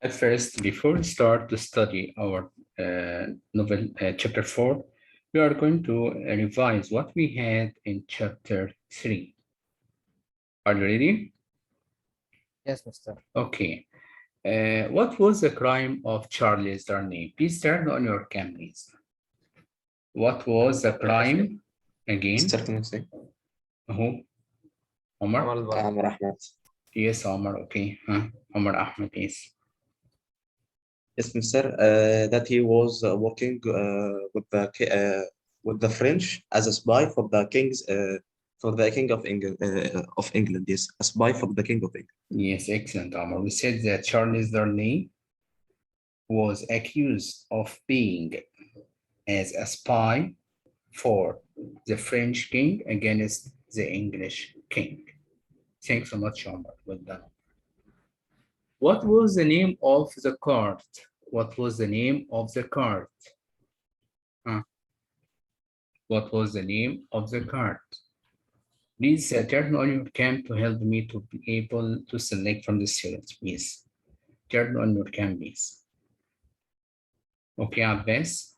At first, before we start to study our novel, chapter 4, we are going to revise what we had in chapter 3. Are you ready? Yes, Mr. Okay. What was the crime of Charles Darnay? Please turn on your cameras. What was the crime again? Mr. Can I say? Who? Omar? Amr Ahmed. Yes, Omar. Okay. Omar Ahmed, yes. Yes, Mr. That he was working with the French as a spy for the king of England. Yes, a spy for the king of England. Yes, excellent, Omar. We said that Charles Darnay was accused of being as a spy for the French king against the English king. Thanks so much, Omar. Well done. What was the name of the card? What was the name of the card? What was the name of the card? Please turn on your cam to help me to be able to select from the students, please. Turn on your cam, please. Okay, Abbas?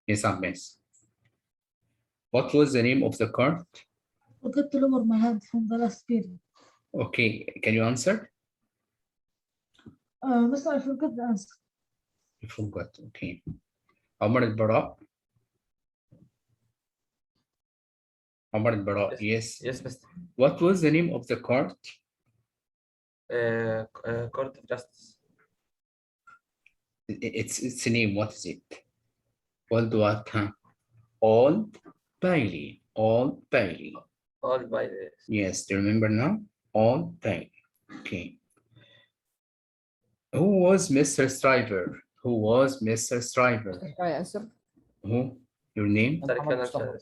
Yes, Abbas. What was the name of the card? Forgot to lower my hand from the last period. Okay, can you answer? Mister, I forgot the answer. You forgot, okay. Omar al-Bara? Omar al-Bara, yes. Yes, Mr. What was the name of the card? Court of Justice. It's a name, what is it? Old what, huh? Old Bailey, Old Bailey. All by the Yes, do you remember now? Old Bailey, okay. Who was Mr. Stryver? Who was Mr. Stryver? Can I answer? Who? Your name? Muhammad Mustafa.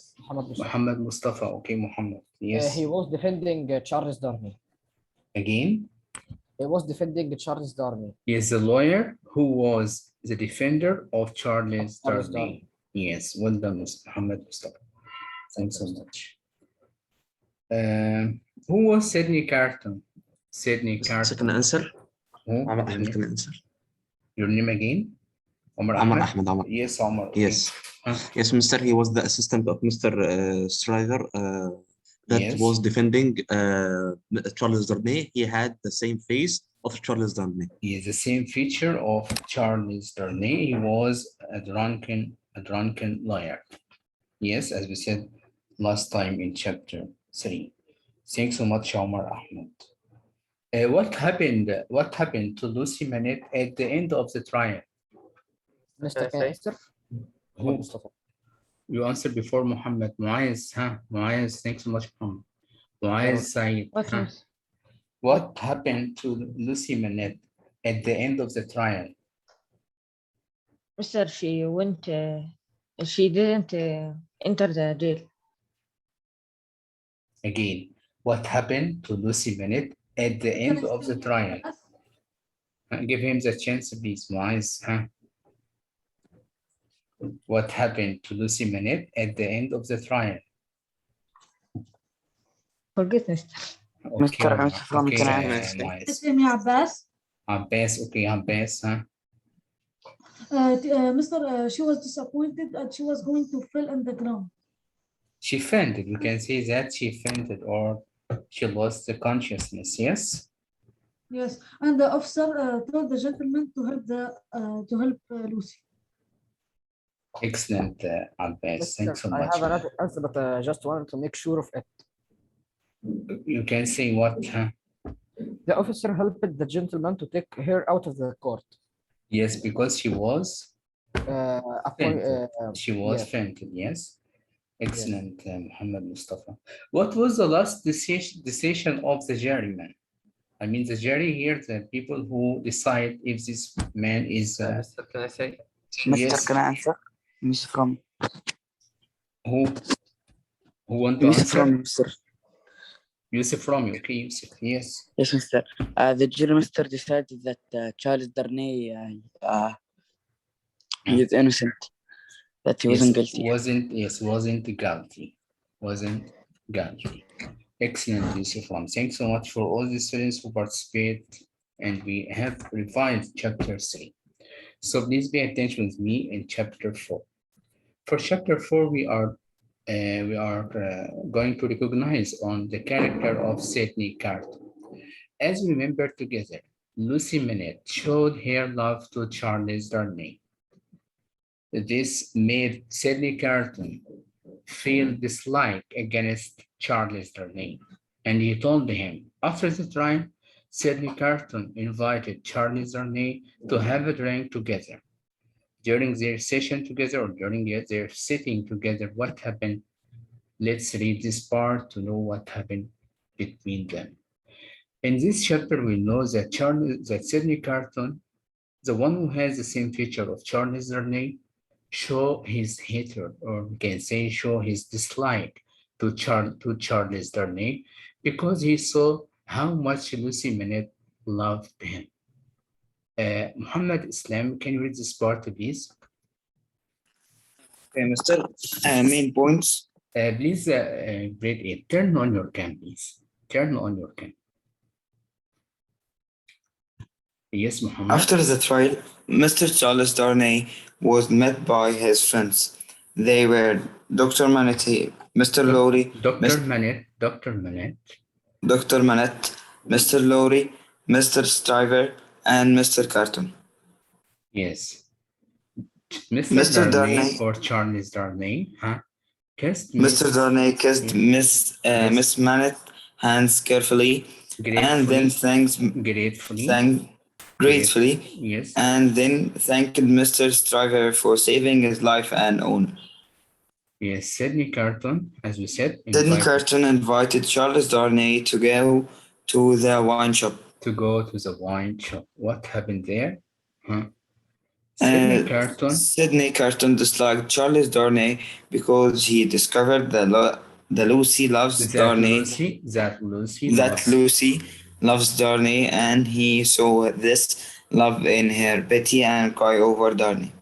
Muhammad Mustafa, okay, Muhammad. Yes. He was defending Charles Darnay. Again? He was defending Charles Darnay. He is the lawyer who was the defender of Charles Charles Darnay. Yes, well done, Muhammad Mustafa. Thanks so much. Who was Sidney Carton? Sidney Carton. Second answer. Who? Amr Your Ahmed name? can answer. Your name again? Omar Amr Ahmed? Ahmed. Amr. Yes, Omar. Okay. Yes. Yes, Mr. He was the assistant of Mr. Stryver that Yes. was defending Charles Darnay. He had the same face of Charles Darnay. He is the same feature of Charles Darnay. He was a drunken liar. Yes, as we said last time in chapter 3. Thanks so much, Omar Ahmed. What happened to Lucy Manette at the end of the trial? Mr. Can I answer? Who? Mustafa. You answered before Muhammad. Muaz, huh? Muaz, thanks so much, Muhammad. Muaz Said. Huh? What happened to Lucy Manette at the end of the trial? Mister, she didn't enter the jail. Again, what happened to Lucy Manette at the end of the trial? Give him the chance, please, Muaz. Huh? What happened to Lucy Manette at the end of the trial? Forget, Mister. Okay, Muaz. His name is Abbas. Abbas, okay, Abbas, huh? Mister, she was disappointed and she was going to fall on the ground. She fainted. You can say that she fainted or she lost the consciousness, yes? Yes, and the officer told the gentleman to help Lucy. Excellent, Abbas. Thanks so I much. have another answer, but I just wanted to make sure of it. You can say what, huh? The officer helped the gentleman to take her out of the court. Yes, because she was fainted. She was yes. fainted, yes? Excellent, Muhammad Mustafa. What was the last decision of the juryman? I mean, the jury here, the people who decide if this man is... Mister, can I say? Yes. Can I answer? Mr. From. Who want to Yusuf answer? from Mr. Yusuf from you, okay, Yusuf, yes. Yes, Mr. The jury, Mr. decided that Charles Darnay he is innocent, that he wasn't guilty. Wasn't guilty. Wasn't guilty. Excellent, Yusuf. Thanks so much for all the students who participate, and we have revised chapter 3. So please pay attention with me in chapter 4. For chapter 4, we are going to recognize on the character of Sydney Carter. As we remember together, Lucy Minette showed her love to Charles Darnay. This made Sydney Carton feel dislike against Charles Darnay, and he told him after the trial, Sydney Carton invited Charles Darnay to have a drink together. During their session together or during their sitting together, what happened? Let's read this part to know what happened between them. In this chapter, we know that Sydney Carton, the one who has the same feature of Charles Darnay, show his hatred, or we can say show his dislike to Charles Darnay because he saw how much Lucy Minette loved him. Muhammad Islam, can you read this part, please? Okay, Mr. Main points. Please, grade 8, turn on your cam, please. Turn on your cam. Yes, Muhammad. After the trial, Mr. Charles Darnay was met by his friends. They were Dr. Manette, Mr. Lowry, Dr. Manette, Dr. Manette. Dr. Manette, Mr. Lowry, Mr. Stryver, and Mr. Carton. Yes. Mr. Mr. Darnay Darnay, or Charles Darnay, huh? Kissed Mr. Darnay kissed Yes. Miss Manette hands carefully and then gratefully, Yes. and then thanked Mr. Stryver for saving his life and own. Yes, Sydney Carton, as we said, Sydney Carton invited Charles Darnay to go to the wine shop. to go to the wine shop. What happened there? Huh? Sydney Carton disliked Charles Darnay because he discovered that Lucy loves Darnay. That Lucy loves Darnay, and he saw this love in her pity and cry over Darnay.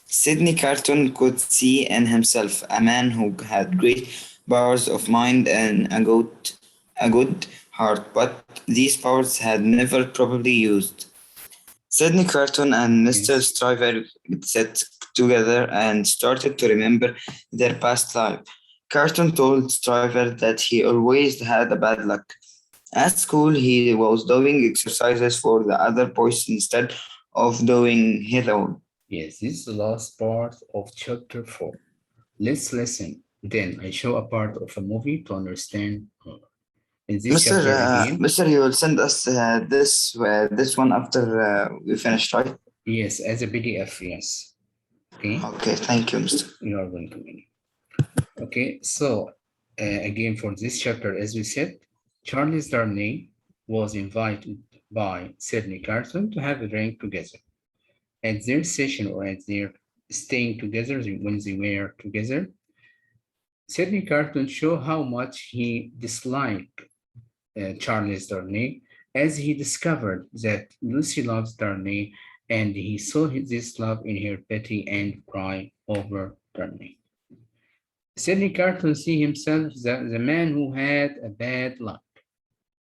Sydney Carton could see in himself a man who had great powers of mind and a good heart, but these powers had never properly used. Sydney Carton and Mr. Stryver sat together and started to remember their past life. Carton told Stryver that he always had a bad luck. At school, he was doing exercises for the other boys instead of doing his own. Yes, this is the last part of chapter 4. Let's listen. Then I show a part of a movie to understand more. In this chapter again. Mr. You will send us this one after we finish, right? Yes, as a PDF, yes. Okay. Okay, thank you, Mr. You are welcome. Okay, so again for this chapter, as we said, Charles Darnay was invited by Sydney Carton to have a drink together. At their session or at their staying together, when they were together, Sydney Carton showed how much he disliked Charles Darnay as he discovered that Lucy loves Darnay and he saw this love in her pity and cry over Darnay. Sydney Carton see himself the man who had a bad luck.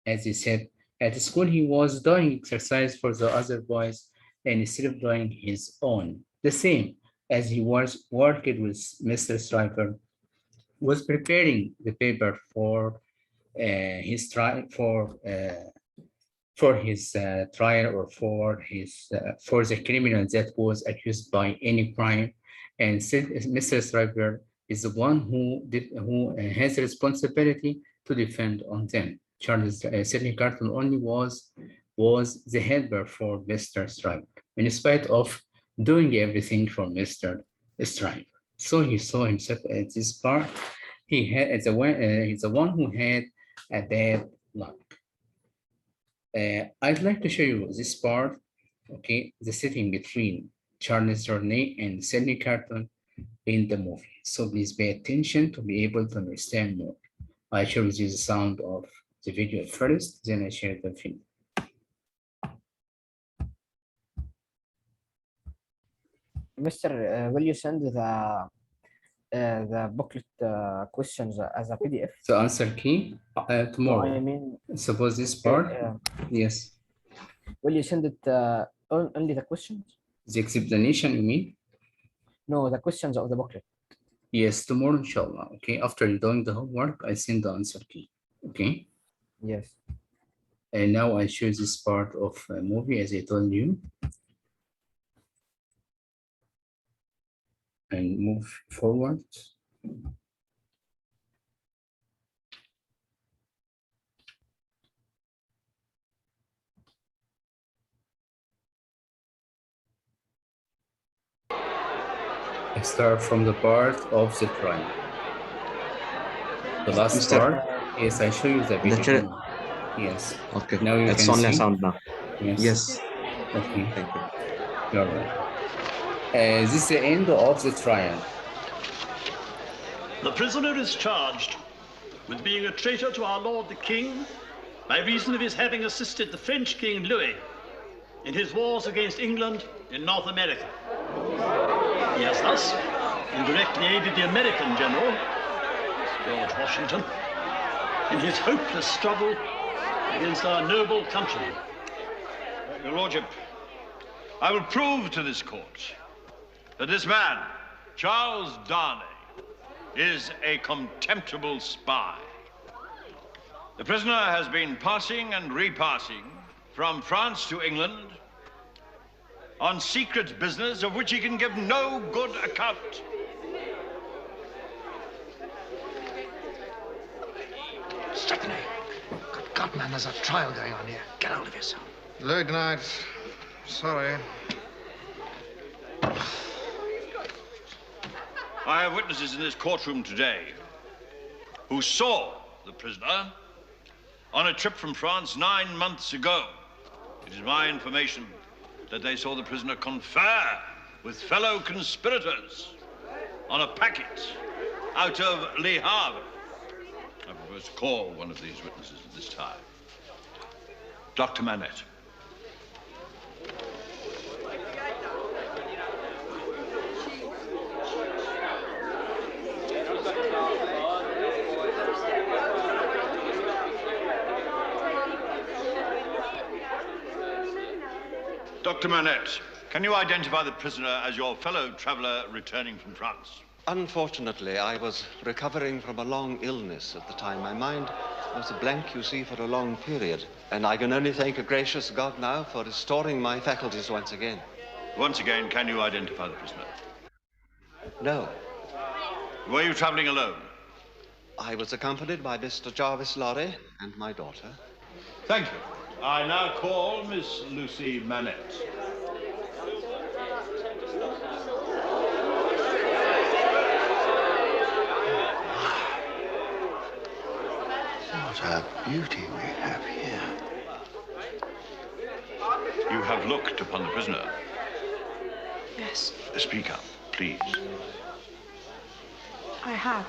As he said, at school he was doing exercise for the other boys and instead of doing his own. The same as he was working with Mr. Stryver, was preparing the paper for his trial for his trial or for the criminal that was accused by any crime, and Mr. Stryver is the one who has the responsibility to defend on them. Sydney Carton only was the helper for Mr. Stryver, in spite of doing everything for Mr. Stryver. So he saw himself at this part. He's the one who had a bad luck. I'd like to show you this part, okay, the setting between Charles Darnay and Sydney Carton in the movie. So please pay attention to be able to understand more. I share with you the sound of the video first, then I share the film. Mr. Will you send the booklet questions as a PDF. So answer key So I tomorrow. mean, Suppose this part. Yes. will you send it only the questions? The explanation, you mean? No, the questions of the booklet. Yes, tomorrow, inshallah. Okay. After you're doing the homework, I send the answer key. Okay. Yes. And now I show this part of a movie as I told you. And move forward. I start from the part of the trial. The last Mr. part, yes, I show you the The chair. video. Yes. Okay. Now you It's can only a see. sound now. Yes. Yes. Okay. Thank you. You're right. This is the end of the trial. The prisoner is charged with being a traitor to our Lord the King by reason of his having assisted the French King Louis in his wars against England in North America. He has thus indirectly aided the American general, George Washington, in his hopeless struggle against our noble countrymen. Your Lordship, I will prove to this court that this man, Charles Darnay, is a contemptible spy. The prisoner has been passing and repassing from France to England on secret business of which he can give no good account. Stephanie, good God, man, there's a trial going on here. Get out of yourself. Late night. Sorry. I have witnesses in this courtroom today who saw the prisoner on a trip from France 9 months ago. It is my information that they saw the prisoner confer with fellow conspirators on a packet out of Le Havre. I propose to call one of these witnesses at this time. Dr. Manette. Dr. Manette, can you identify the prisoner as your fellow traveler returning from France? Unfortunately, I was recovering from a long illness at the time. My mind was a blank, you see, for a long period. And I can only thank a gracious God now for restoring my faculties once again. Once again, can you identify the prisoner? No. Were you traveling alone? I was accompanied by Mr. Jarvis Lorry and my daughter. Thank you. I now call Miss Lucy Manette. What a beauty we have here. You have looked upon the prisoner. Yes, Speak up, please. I have.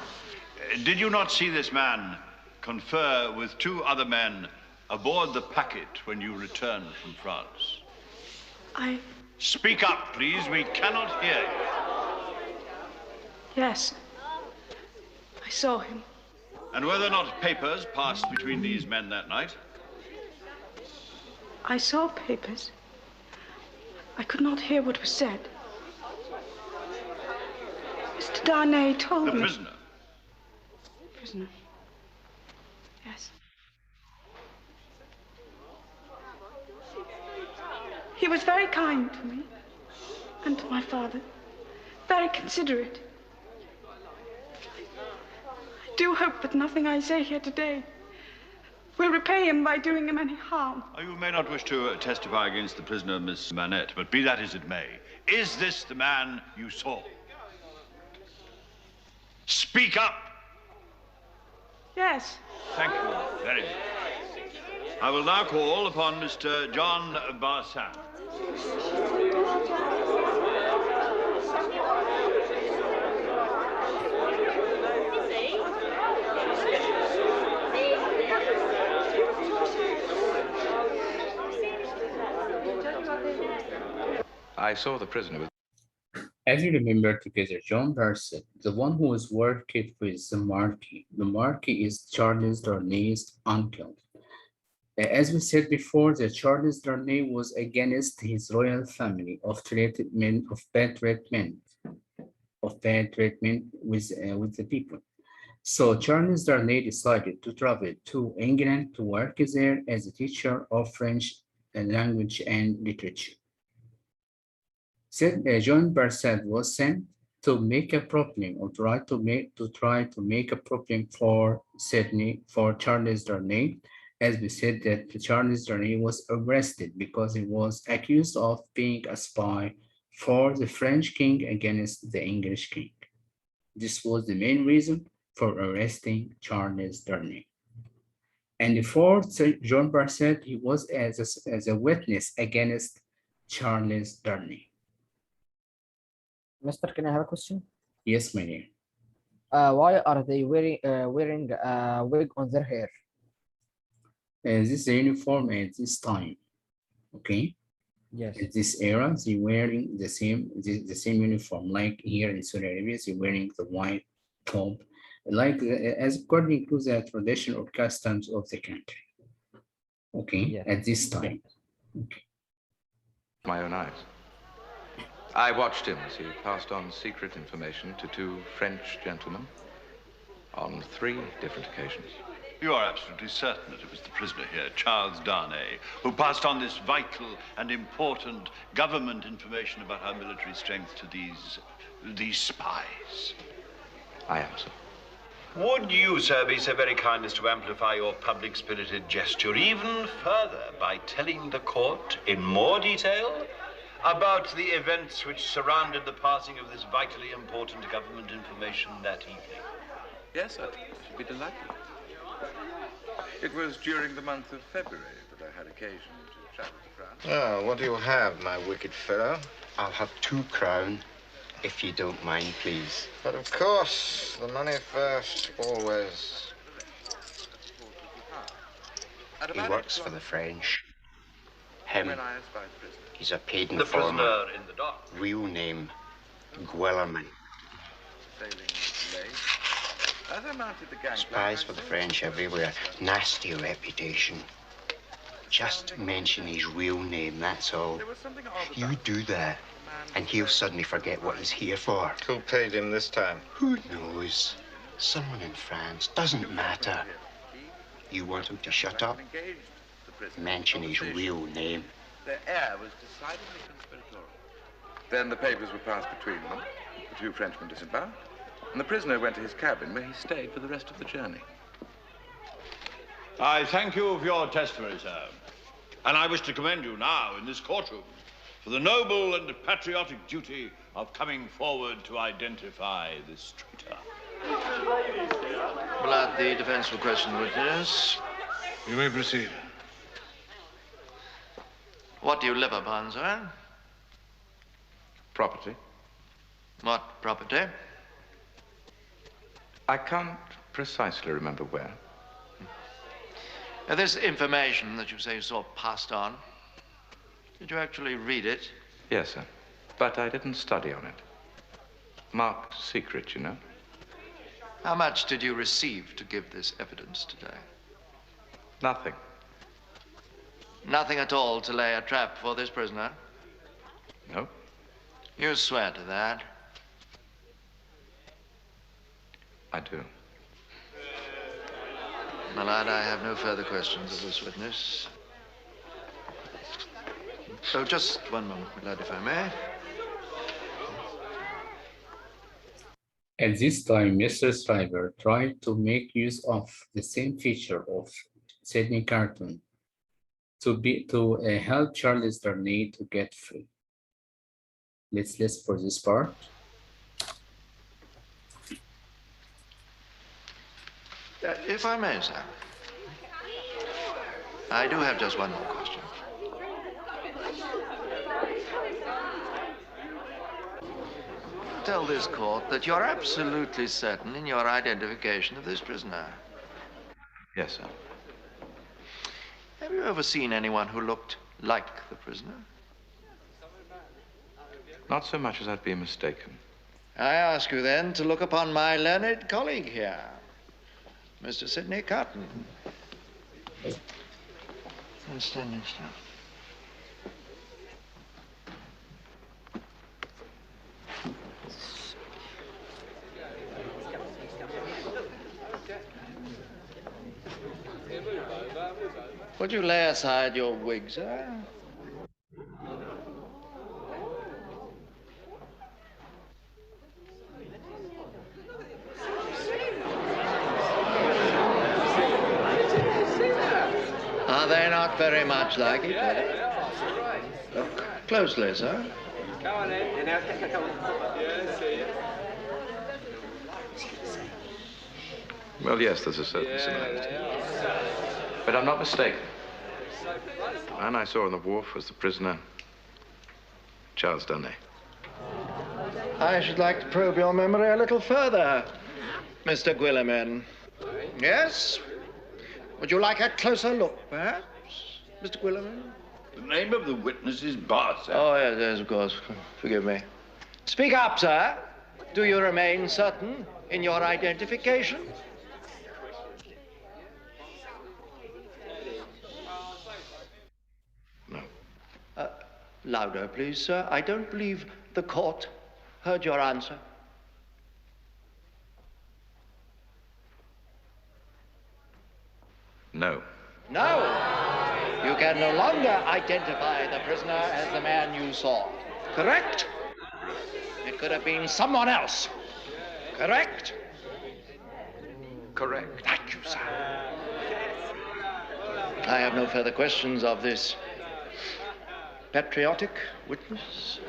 Did you not see this man confer with 2 other men aboard the packet when you returned from France? Speak up, please. We cannot hear you. Yes, I saw him. And were there not papers passed between these men that night? I saw papers. I could not hear what was said. Mr. Darnay told me. The prisoner. Prisoner. Yes. He was very kind to me and to my father. Very considerate. I do hope that nothing I say here today will repay him by doing him any harm. You may not wish to testify against the prisoner, Miss Manette, but be that as it may, is this the man you saw? Speak up! Yes. Thank you very much. I will now call upon Mr. John Barsan. I saw the prisoner with... As you remember together, John Barsett, the one who was worked with the Marquis. The Marquis is Charles Darnay's uncle. As we said before, that Charles Darnay was against his royal family of treated men of bad treatment with the people. So Charles Darnay decided to travel to England to work there as a teacher of French language and literature. John Barsad was sent to make a problem or try to make a problem for Charles Darnay. As we said that Charles Darnay was arrested because he was accused of being a spy for the French king against the English king. This was the main reason for arresting Charles Darnay. And for John Barsett, he was as a witness against Charles Darnay. Mister, can I have a question? Yes, my dear. Why are they wearing a wig on their hair? This is the uniform at this time, okay? Yes. At this era, they wearing the same uniform. Like here in Saudi Arabia, they're wearing the white top, like as according to the tradition or customs of the country. Okay, yes. At this time. Okay. My own eyes. I watched him as he passed on secret information to two French gentlemen on 3 different occasions. You are absolutely certain that it was the prisoner here, Charles Darnay, who passed on this vital and important government information about our military strength to these spies? I am, sir. Would you, sir, be so very kind as to amplify your public-spirited gesture even further by telling the court in more detail about the events which surrounded the passing of this vitally important government information that evening? Yes, sir. I should be delighted. It was during the month of February that I had occasion to travel to France. Oh, what do you have, my wicked fellow? I'll have 2 crown, if you don't mind, please. But of course, the money first, always. He works for the French. Him. When I espied the prisoner. He's a paid The informer. prisoner in the dock. Real name, Guillermin. Sailing late. As I mounted the gangplank, Spies for the French everywhere. Nasty reputation. Just mention his real name, that's all. There was something odd You do that, and he'll suddenly forget what he's here for. Who paid him this time? Who knows? Someone in France. Doesn't matter. You want him to shut up? Mention his real name. Their air was decidedly conspiratorial. Then the papers were passed between them. The 2 Frenchmen disembarked, and the prisoner went to his cabin, where he stayed for the rest of the journey. I thank you for your testimony, sir. And I wish to commend you now in this courtroom for the noble and patriotic duty of coming forward to identify this traitor. Blood, the defense will question the witness. You may proceed. What do you live upon, sir? Property? What property? I can't precisely remember where. This information that you say you saw passed on, did you actually read it? Yes, sir. But I didn't study on it. Marked secret, you know. How much did you receive to give this evidence today? Nothing. Nothing at all to lay a trap for this prisoner? No. You swear to that? I do. My lad, I have no further questions of this witness. So just one moment, my lad, if I may. At this time, Mr. Schreiber tried to make use of the same feature of Sidney Carton to help Charles Darnay to get free. Let's listen for this part. If I may, sir. I do have just one more question. Tell this court that you're absolutely certain in your identification of this prisoner. Yes, sir. Have you ever seen anyone who looked like the prisoner? Not so much as I'd be mistaken. I ask you then to look upon my learned colleague here, Mr. Sidney Carton. Standing still. Would you lay aside your wig, sir? Are they not very much like each other? Look closely, sir. Well, yes, there's a certain similarity. But I'm not mistaken. The man I saw on the wharf was the prisoner, Charles Darnay. I should like to probe your memory a little further, Mr. Guillemin. Yes? Would you like a closer look, perhaps, Mr. Guillemin? The name of the witness is Bart, sir. Oh, yes, yes, of course. Forgive me. Speak up, sir. Do you remain certain in your identification? No. Louder, please, sir. I don't believe the court heard your answer. No. No! You can no longer identify the prisoner as the man you saw. Correct? It could have been someone else. Correct? Correct. Thank you, sir. I have no further questions of this patriotic witness.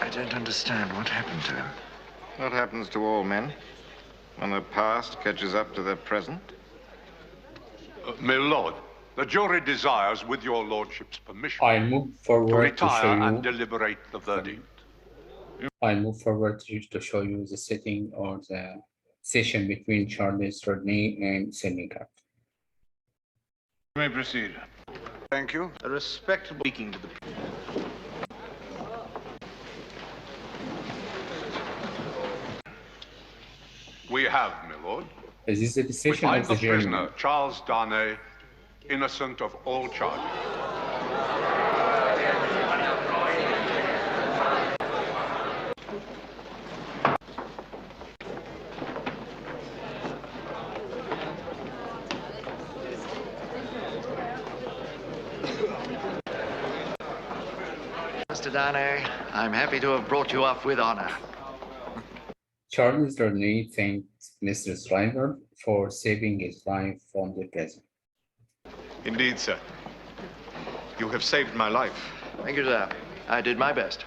I don't understand what happened to him. What happens to all men when their past catches up to their present? My lord, the jury desires, with your lordship's permission, I move to forward to show retire and you. deliberate the verdict. I move forward to show you the setting or the session between Charles Darnay and Sidney Carton. You may proceed. Thank you. A respectable speaking to the We have, my lord. Is this the We decision find of the the hearing? prisoner, Charles Darnay, innocent of all charges. Mr. Darnay, I'm happy to have brought you off with honor. Charles Darnay thanked Mr. Stryver for saving his life from the prison. Indeed, sir. You have saved my life. Thank you, sir. I did my best.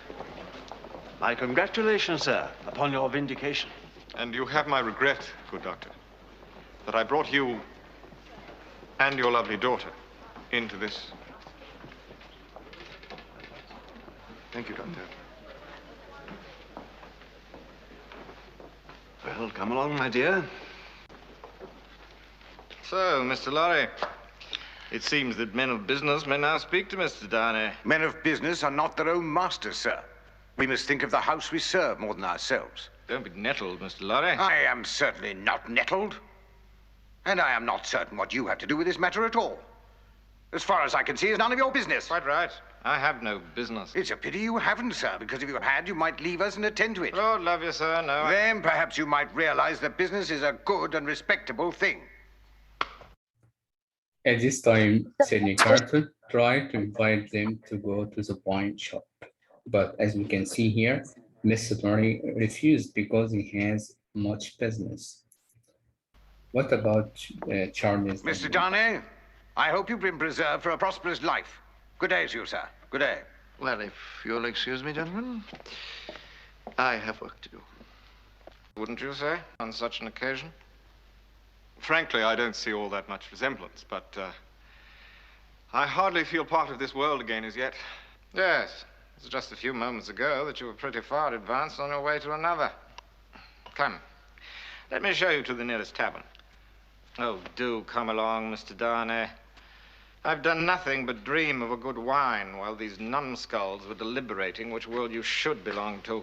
My congratulations, sir, upon your vindication. And you have my regret, good doctor, that I brought you and your lovely daughter into this. Thank you, doctor. Well, come along, my dear. So, Mr. Lorry, it seems that men of business may now speak to Mr. Darnay. Men of business are not their own masters, sir. We must think of the house we serve more than ourselves. Don't be nettled, Mr. Lorry. I am certainly not nettled. And I am not certain what you have to do with this matter at all. As far as I can see, it's none of your business. Quite right. I have no business. It's a pity you haven't, sir, because if you had, you might leave us and attend to it. Lord love you, sir, no. Then perhaps you might realize that business is a good and respectable thing. At this time, Sidney Carton tried to invite them to go to the wine shop. But as we can see here, Mr. Darnay refused because he has much business. What about Charles? Mr. Darnay, I hope you've been preserved for a prosperous life. Good day to you, sir. Good day. Well, if you'll excuse me, gentlemen, I have work to do. Wouldn't you say, on such an occasion? Frankly, I don't see all that much resemblance, but I hardly feel part of this world again as yet. Yes, it was just a few moments ago that you were pretty far advanced on your way to another. Come, let me show you to the nearest tavern. Oh, do come along, Mr. Darnay. I've done nothing but dream of a good wine while these numbskulls were deliberating which world you should belong to.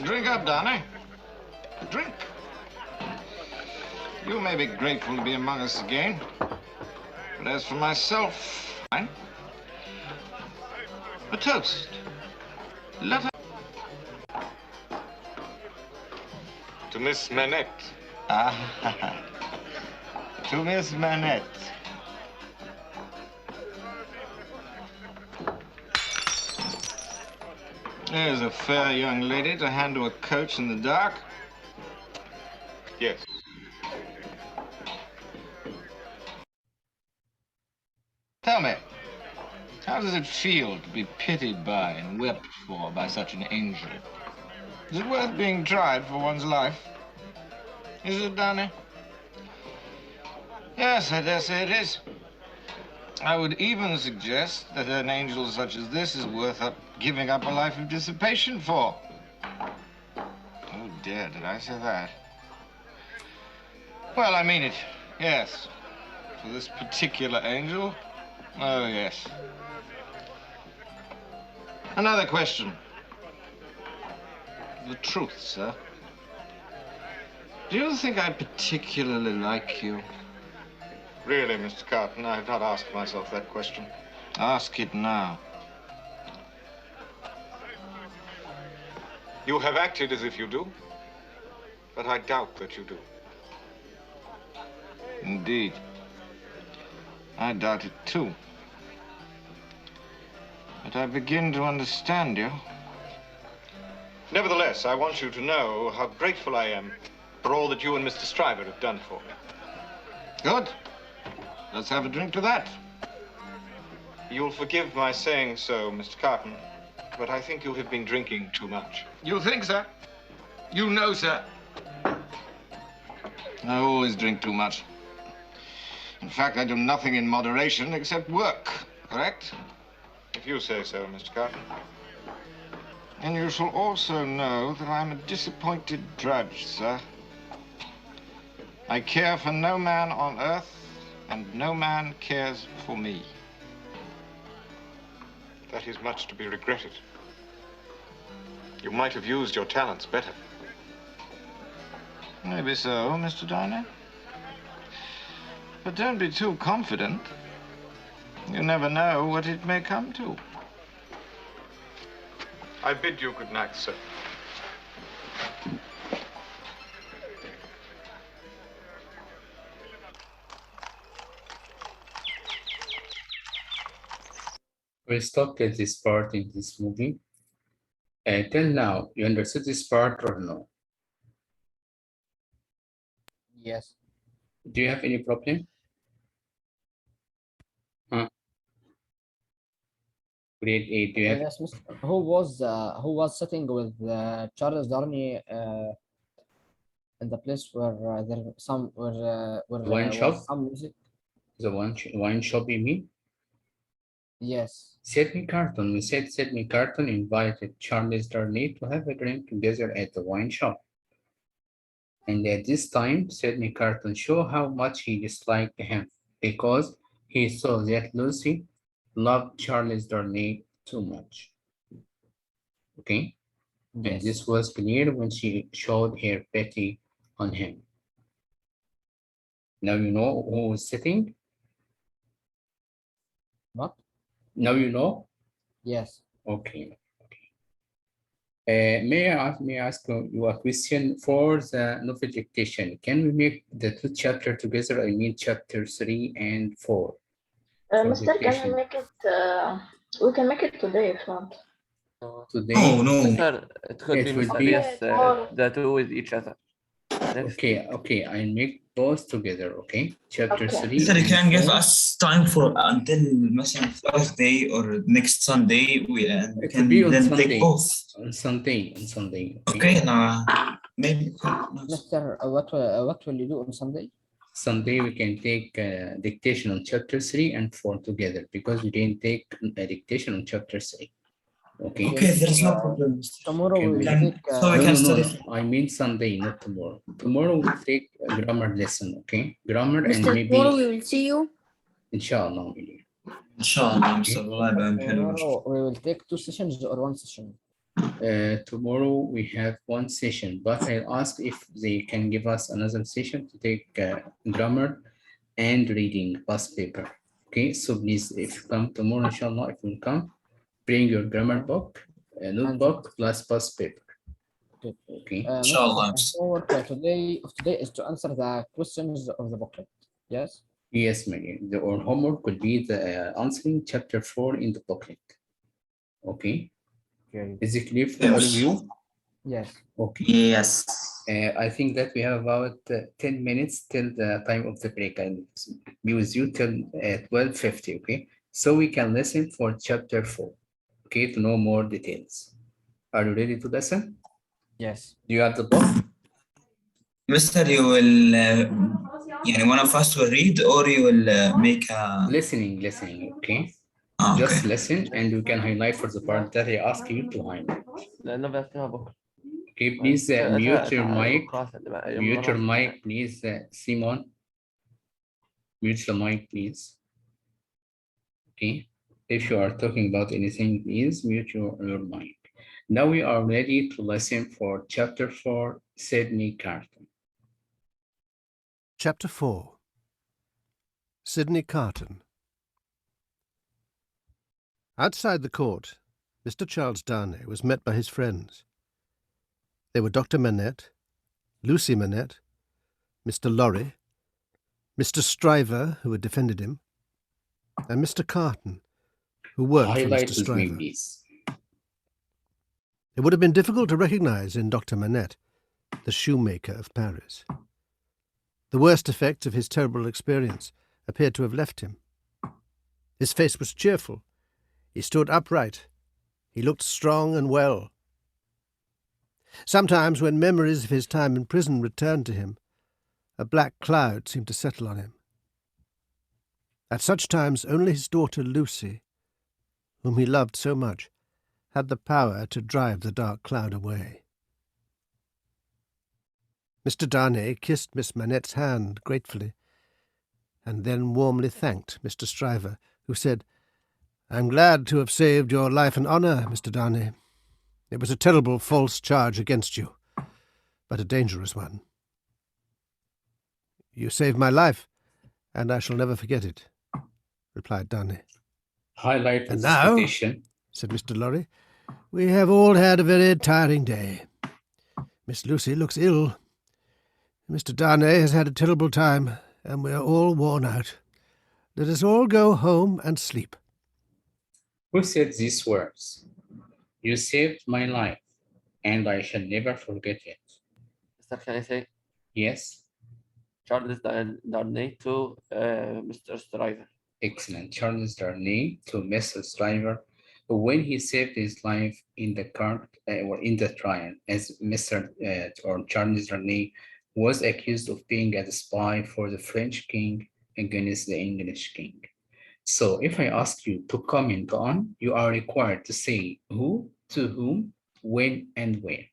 Drink up, Donnie. Drink. You may be grateful to be among us again. But as for myself, a toast. Let her... To Miss Manette. Ah, to Miss Manette. There's a fair young lady to hand to a coach in the dark. Yes. Tell me, how does it feel to be pitied by and wept for by such an angel? Is it worth being tried for one's life? Is it, Donnie? Yes, I dare say it is. I would even suggest that an angel such as this is worth giving up a life of dissipation for. Oh dear, did I say that? Well, I mean it, yes. For this particular angel, oh yes. Another question. The truth, sir. Do you think I particularly like you? Really, Mr. Carton, I have not asked myself that question. Ask it now. You have acted as if you do, but I doubt that you do. Indeed. I doubt it too. But I begin to understand you. Nevertheless, I want you to know how grateful I am for all that you and Mr. Stryver have done for me. Good. Let's have a drink to that. You'll forgive my saying so, Mr. Carton, but I think you have been drinking too much. You think, sir? You know, sir. I always drink too much. In fact, I do nothing in moderation except work, correct? If you say so, Mr. Carton. And you shall also know that I'm a disappointed drudge, sir. I care for no man on earth, and no man cares for me. That is much to be regretted. You might have used your talents better. Maybe so, Mr. Donner. But don't be too confident. You never know what it may come to. I bid you good night, sir. We stopped at this part in this movie. Till now, you understood this part or no? Yes. Do you have any problem? Grade 8, do you have? Yes, Mr. Who was sitting with Charles Darnay in the place where there some where Wine shop? was some music? The wine shop, you mean? Yes. Sidney Carton. We said Sidney Carton invited Charles Darnay to have a drink together at the wine shop. And at this time, Sidney Carton showed how much he disliked him because he saw that Lucy loved Charles Darnay too much. Okay? Yes. And this was clear when she showed her pity on him. Now you know who was sitting? What? Now you know? Yes. Okay. May I ask you a question for the novel dictation? Can we make the two chapters together? I mean, chapter 3 and 4. Mister, can we make it? We can make it today if you want. Today? No. Sir, it could be It would mysterious, tomorrow. the two with each other. Okay, I make both together, okay? Chapter Okay. 3 Sir, you and can give 4. us time for until مثلا Thursday or next Sunday. We It can will be on then Sunday. take both. On Sunday. Okay, now maybe. Mister, what will you do on Sunday? Sunday we can take dictation on chapter 3 and 4 together because we didn't take a dictation on chapter 3. Okay. Okay, there is no problem. Tomorrow we will Can- take. no. I mean Sunday, not tomorrow. Tomorrow we'll take a grammar lesson, okay? Grammar and Mr. maybe. Tomorrow we will see you. Inshallah. Inshallah, Mr. Allah يبارك Tomorrow we will take 2 sessions or 1 session. Tomorrow we have 1 session, but I'll ask if they can give us another session to take grammar and reading past paper. Okay, so please, if you come tomorrow, inshallah, if you come, bring your grammar book, a notebook plus past paper. Okay. Inshallah. Homework today is to answer the questions of the booklet. Yes. Yes, Mary. Our homework could be the answering chapter 4 in the booklet. Okay. Is it clear for all of you? Yes. Okay. Yes. I think that we have about 10 minutes till the time of the break. I'll be with you till 12:50. Okay. So we can listen for chapter 4. Okay, to know more details. Are you ready to listen? Yes. Do you have the book? Mister, you will, one of us will read or you will make a... Listening, okay? Just listen and you can highlight for the part that I ask you to highlight. Okay, please mute your mic. Mute your mic, please, Simon. Mute the mic, please. Okay, if you are talking about anything, please mute your mic. Now we are ready to listen for chapter 4, Sydney Carton. Chapter 4. Sydney Carton. Outside the court, Mr. Charles Darnay was met by his friends. They were Dr. Manette, Lucy Manette, Mr. Lorry, Mr. Stryver, who had defended him, and Mr. Carton, who worked for Mr. Stryver. It would have been difficult to recognize in Dr. Manette the shoemaker of Paris. The worst effects of his terrible experience appeared to have left him. His face was cheerful. He stood upright. He looked strong and well. Sometimes, when memories of his time in prison returned to him, a black cloud seemed to settle on him. At such times, only his daughter Lucy, whom he loved so much, had the power to drive the dark cloud away. Mr. Darnay kissed Miss Manette's hand gratefully, and then warmly thanked Mr. Stryver, who said, "I'm glad to have saved your life and honour, Mr. Darnay. It was a terrible false charge against you, but a dangerous one. You saved my life, and I shall never forget it," replied Darnay. Highlight "And this now," petition, said Mr. Lorry, "we have all had a very tiring day. Miss Lucy looks ill. Mr. Darnay has had a terrible time, and we are all worn out. Let us all go home and sleep." Who said these words? You saved my life, and I shall never forget it. Mr. Can I say? Yes. Charles Darnay to Mr. Stryver. Excellent. Charles Darnay to Mr. Stryver, when he saved his life in the court or in the trial, as Mr. or Charles Darnay was accused of being a spy for the French king against the English king. So if I ask you to comment on, you are required to say who, to whom, when, and where.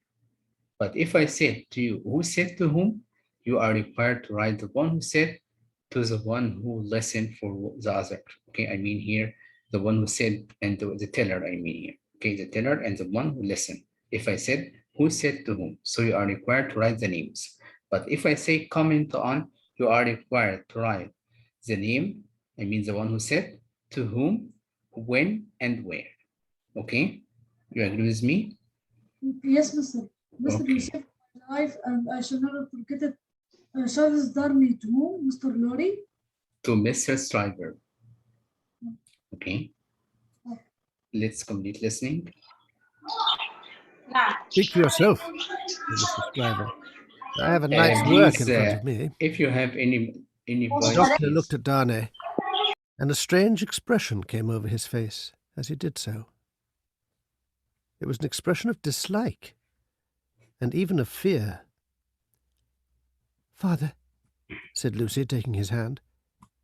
But if I said to you, who said to whom, you are required to write the one who said to the one who listened for the other. Okay, I mean here, the one who said and the teller, I mean here. Okay, the teller and the one who listened. If I said, who said to whom? So you are required to write the names. But if I say comment on, you are required to write the name, I mean the one who said, to whom, when, and where. Okay? You agree with me? Yes, Mr. Mr. You saved my life and I shall never forget it. Charles Darnay to whom? Mr. Lorry? To Mr. Stryver. Okay. Let's complete listening. "Speak for yourself," said Mr. Stryver. I have a night's work in front of me. If you have any The voice, doctor please. looked at Darnay, and a strange expression came over his face as he did so. It was an expression of dislike, and even of fear. "Father," said Lucy, taking his hand,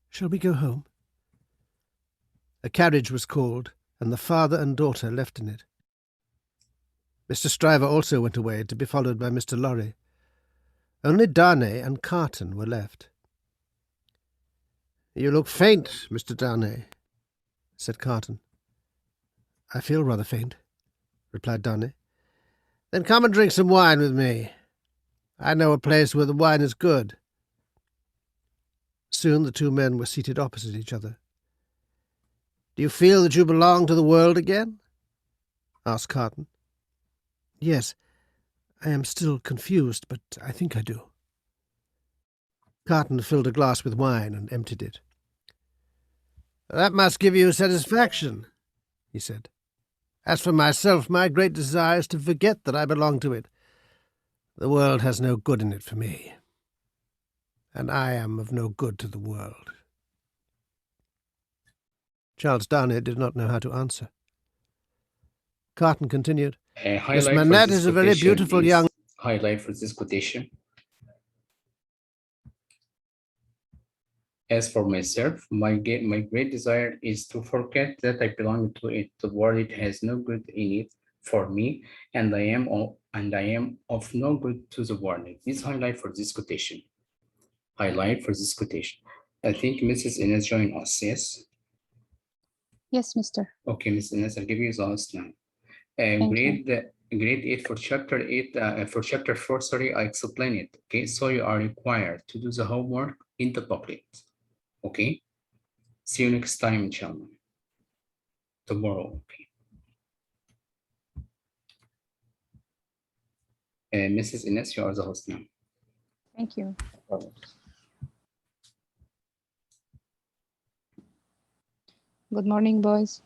"shall we go home?" A carriage was called, and the father and daughter left in it. Mr. Stryver also went away, to be followed by Mr. Lorry. Only Darnay and Carton were left. "You look faint, Mr. Darnay," said Carton. "I feel rather faint," replied Darnay. "Then come and drink some wine with me. I know a place where the wine is good." Soon the two men were seated opposite each other. "Do you feel that you belong to the world again?" asked Carton. "Yes, I am still confused, but I think I do." Carton filled a glass with wine and emptied it. "That must give you satisfaction," he said. "As for myself, my great desire is to forget that I belong to it. The world has no good in it for me, and I am of no good to the world." Charles Darnay did not know how to answer. Carton continued, "Miss Manette is a very beautiful young..." Highlight for this quotation. As for myself, my great desire is to forget that I belong to it. The world it has no good in it for me, and I am of no good to the world. This highlight for this quotation. Highlight for this quotation. I think Mrs. Ines joined us. Yes. Yes, Mister. Okay, Mrs. Ines, I'll give you the last now. Thank Grade 8 for chapter 8, for chapter 4, sorry, I explained it. Okay, so you are required to do the homework in the booklet. Okay, see you next time, inshallah. Tomorrow, okay. Mrs. Ines, you are the host now. Thank you. Good morning, boys.